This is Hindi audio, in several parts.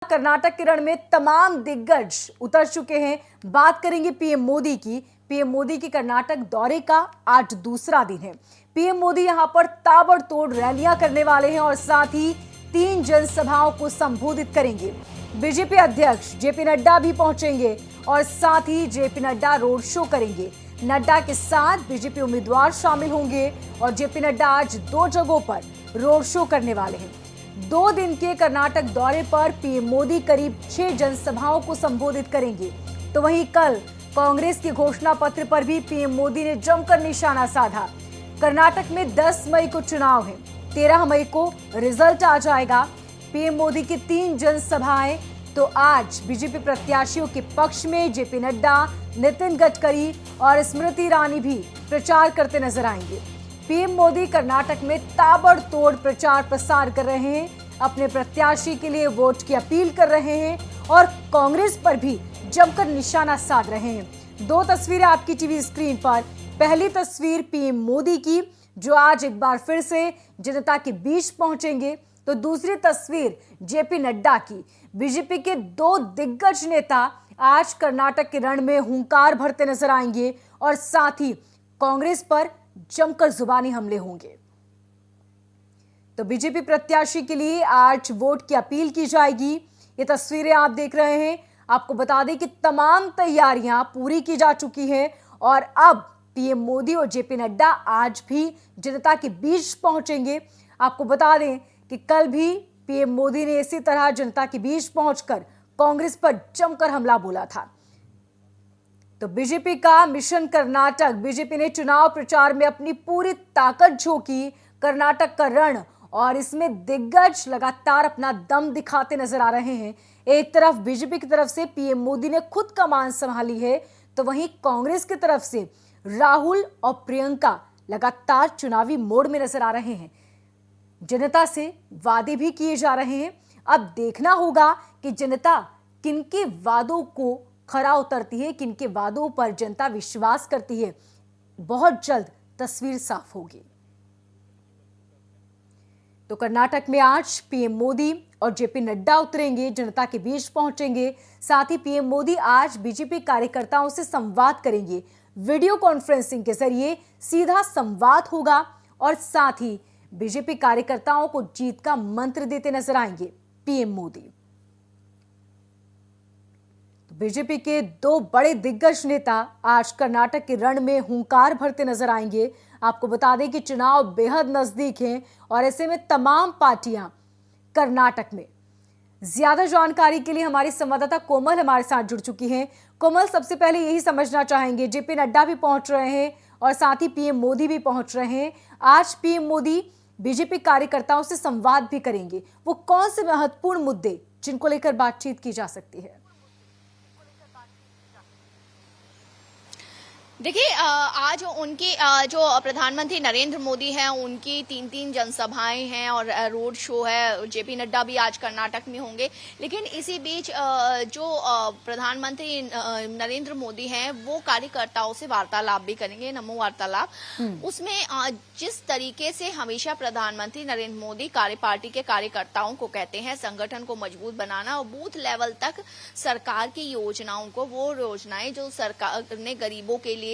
कर्नाटक के रण में तमाम दिग्गज उतर चुके हैं। बात करेंगे पीएम मोदी की। पीएम मोदी के कर्नाटक दौरे का आज दूसरा दिन है। पीएम मोदी यहां पर ताबड़तोड़ रैलियां करने वाले हैं और साथ ही 3 जनसभाओं को संबोधित करेंगे। बीजेपी अध्यक्ष जेपी नड्डा भी पहुंचेंगे और साथ ही जेपी नड्डा रोड शो करेंगे। नड्डा के साथ बीजेपी उम्मीदवार शामिल होंगे और जेपी नड्डा आज 2 जगहों पर रोड शो करने वाले हैं। 2 दिन के कर्नाटक दौरे पर पीएम मोदी करीब 6 जनसभाओं को संबोधित करेंगे। तो वहीं कल कांग्रेस के घोषणा पत्र पर भी पीएम मोदी ने जमकर निशाना साधा। कर्नाटक में 10 मई को चुनाव है, 13 मई को रिजल्ट आ जाएगा। पीएम मोदी की 3 जनसभाएं तो आज बीजेपी प्रत्याशियों के पक्ष में जेपी नड्डा, नितिन गडकरी और स्मृति ईरानी भी प्रचार करते नजर आएंगे। पीएम मोदी कर्नाटक में ताबड़तोड़ प्रचार प्रसार कर रहे हैं, अपने प्रत्याशी के लिए वोट की अपील कर रहे हैं और कांग्रेस पर भी जमकर निशाना साध रहे हैं। 2 तस्वीरें आपकी टीवी स्क्रीन पर। पहली तस्वीर पीएम मोदी की, जो आज एक बार फिर से जनता के बीच पहुंचेंगे, तो दूसरी तस्वीर जेपी नड्डा की। बीजेपी के 2 दिग्गज नेता आज कर्नाटक के रण में हुंकार भरते नजर आएंगे और साथ ही कांग्रेस पर जमकर जुबानी हमले होंगे। तो बीजेपी प्रत्याशी के लिए आज वोट की अपील की जाएगी। ये तस्वीरें आप देख रहे हैं। आपको बता दें कि तमाम तैयारियां पूरी की जा चुकी हैं और अब पीएम मोदी और जेपी नड्डा आज भी जनता के बीच पहुंचेंगे। आपको बता दें कि कल भी पीएम मोदी ने इसी तरह जनता के बीच पहुंचकर कांग्रेस पर जमकर हमला बोला था। तो बीजेपी का मिशन कर्नाटक, बीजेपी ने चुनाव प्रचार में अपनी पूरी ताकत झोंकी। कर्नाटक का रण और इसमें दिग्गज लगातार अपना दम दिखाते नजर आ रहे हैं। एक तरफ बीजेपी की तरफ से पीएम मोदी ने खुद कमान संभाली है, तो वहीं कांग्रेस की तरफ से राहुल और प्रियंका लगातार चुनावी मोड में नजर आ रहे हैं। जनता से वादे भी किए जा रहे हैं। अब देखना होगा कि जनता किनके वादों को खरा उतरती है, किनके वादों पर जनता विश्वास करती है। बहुत जल्द तस्वीर साफ होगी। तो कर्नाटक में आज पीएम मोदी और जेपी नड्डा उतरेंगे, जनता के बीच पहुंचेंगे। साथ ही पीएम मोदी आज बीजेपी कार्यकर्ताओं से संवाद करेंगे। वीडियो कॉन्फ्रेंसिंग के जरिए सीधा संवाद होगा और साथ ही बीजेपी कार्यकर्ताओं को जीत का मंत्र देते नजर आएंगे पीएम मोदी। बीजेपी के 2 बड़े दिग्गज नेता आज कर्नाटक के रण में हुंकार भरते नजर आएंगे। आपको बता दें कि चुनाव बेहद नजदीक हैं और ऐसे में तमाम पार्टियां कर्नाटक में। ज्यादा जानकारी के लिए हमारी संवाददाता कोमल हमारे साथ जुड़ चुकी हैं। कोमल, सबसे पहले यही समझना चाहेंगे, जेपी नड्डा भी पहुंच रहे हैं और साथ ही पीएम मोदी भी पहुंच रहे हैं। आज पीएम मोदी बीजेपी कार्यकर्ताओं से संवाद भी करेंगे। वो कौन से महत्वपूर्ण मुद्दे जिनको लेकर बातचीत की जा सकती है? देखिए, आज उनकी जो प्रधानमंत्री नरेंद्र मोदी हैं, उनकी 3 जनसभाएं हैं और रोड शो है। जेपी नड्डा भी आज कर्नाटक में होंगे। लेकिन इसी बीच जो प्रधानमंत्री नरेंद्र मोदी हैं, वो कार्यकर्ताओं से वार्तालाप भी करेंगे, नमो वार्तालाप। उसमें जिस तरीके से हमेशा प्रधानमंत्री नरेंद्र मोदी पार्टी के कार्यकर्ताओं को कहते हैं संगठन को मजबूत बनाना और बूथ लेवल तक सरकार की योजनाओं को, वो योजनाएं जो सरकार ने गरीबों के लिए,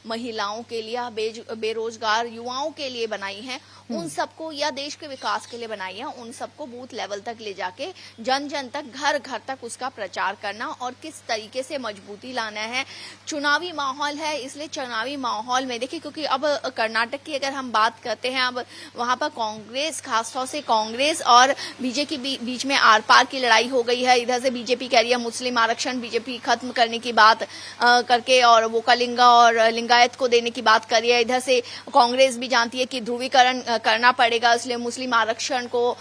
महिलाओं के लिए, बेरोजगार युवाओं के लिए बनाई हैं, उन सबको, या देश के विकास के लिए बनाई है, उन सबको बूथ लेवल तक ले जाके जन जन तक, घर घर तक उसका प्रचार करना और किस तरीके से मजबूती लाना है। चुनावी माहौल है, इसलिए चुनावी माहौल में देखिए, क्योंकि अब कर्नाटक की अगर हम बात करते हैं, अब वहां पर कांग्रेस, खासतौर से कांग्रेस और बीजेपी के बीच में आर पार की लड़ाई हो गई है। इधर से बीजेपी कह रही है मुस्लिम आरक्षण बीजेपी खत्म करने की बात करके और वो कलिंगा और लिंगायत को देने की बात कर रही है। इधर से कांग्रेस भी जानती है कि ध्रुवीकरण करना पड़ेगा, इसलिए मुस्लिम आरक्षण को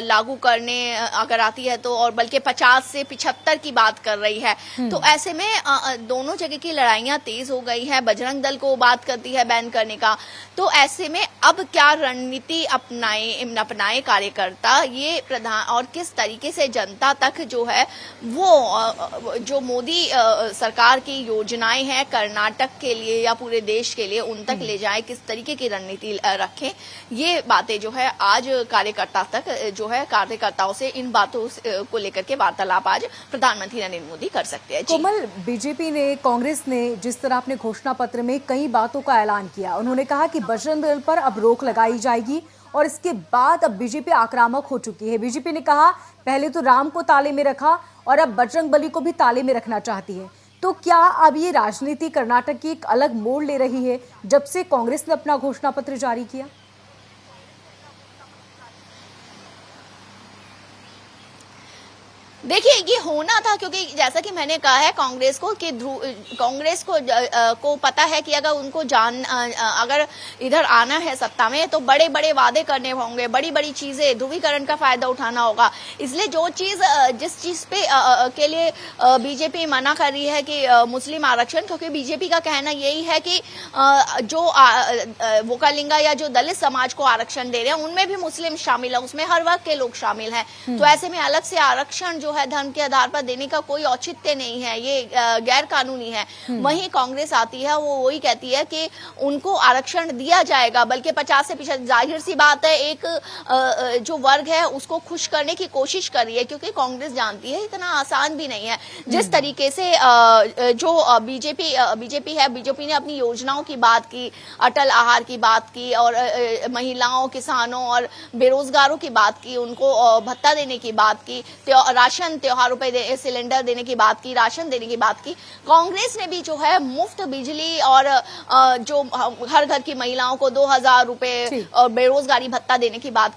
लागू करने अगर आती है तो, और बल्कि 50 से 75 की बात कर रही है। तो ऐसे में दोनों जगह की लड़ाइयां तेज हो गई है। बजरंग दल को बात करती है बैन करने का। तो ऐसे में अब क्या रणनीति अपनाए कार्यकर्ता, ये प्रधान, और किस तरीके से जनता तक जो है वो जो मोदी सरकार की योजनाएं हैं कर्नाटक कर्नाटक के लिए या पूरे देश के लिए उन तक ले जाएं, किस तरीके की रणनीति रखें, ये बातें जो है आज कार्यकर्ताओं से इन बातों को लेकर के वार्तालाप आज प्रधानमंत्री नरेंद्र मोदी कर सकते हैं। कोमल, बीजेपी ने, कांग्रेस ने जिस तरह अपने घोषणा पत्र में कई बातों का ऐलान किया, उन्होंने कहा कि बजरंग दल पर अब रोक लगाई जाएगी और इसके बाद अब बीजेपी आक्रामक हो चुकी है। बीजेपी ने कहा पहले तो राम को ताले में रखा और अब बजरंग बली को भी ताले में रखना चाहती है। तो क्या अब ये राजनीति कर्नाटक की एक अलग मोड़ ले रही है जब से कांग्रेस ने अपना घोषणा पत्र जारी किया? देखिए, ये होना था क्योंकि जैसा कि मैंने कहा है कांग्रेस को पता है कि अगर उनको अगर इधर आना है सत्ता में तो बड़े बड़े वादे करने होंगे, बड़ी बड़ी चीजें, ध्रुवीकरण का फायदा उठाना होगा। इसलिए जिस चीज पे के लिए बीजेपी मना कर रही है कि मुस्लिम आरक्षण, क्योंकि बीजेपी का कहना यही है कि जो वोकालिंगा या जो दलित समाज को आरक्षण दे रहे हैं उनमें भी मुस्लिम शामिल है, उसमें हर वर्ग के लोग शामिल हैं। तो ऐसे में अलग से आरक्षण जो है धर्म के आधार पर देने का कोई औचित्य नहीं है, ये गैर कानूनी है। वहीं कांग्रेस आती है, वो वही कहती है कि उनको आरक्षण दिया जाएगा, बल्कि 50%। जाहिर सी बात है, एक जो वर्ग है उसको खुश करने की कोशिश कर रही है, क्योंकि कांग्रेस जानती है इतना आसान भी नहीं है। जिस तरीके से जो बीजेपी ने अपनी योजनाओं की बात की, अटल आहार की बात की और महिलाओं, किसानों और बेरोजगारों की बात की, उनको भत्ता देने की बात की, त्योहारों पे सिलेंडर देने की बात की, राशन देने की बात की। कांग्रेस ने भी जो है मुफ्त बिजली और जो हर घर की महिलाओं को 2000 रुपए और बेरोजगारी भत्ता देने की बात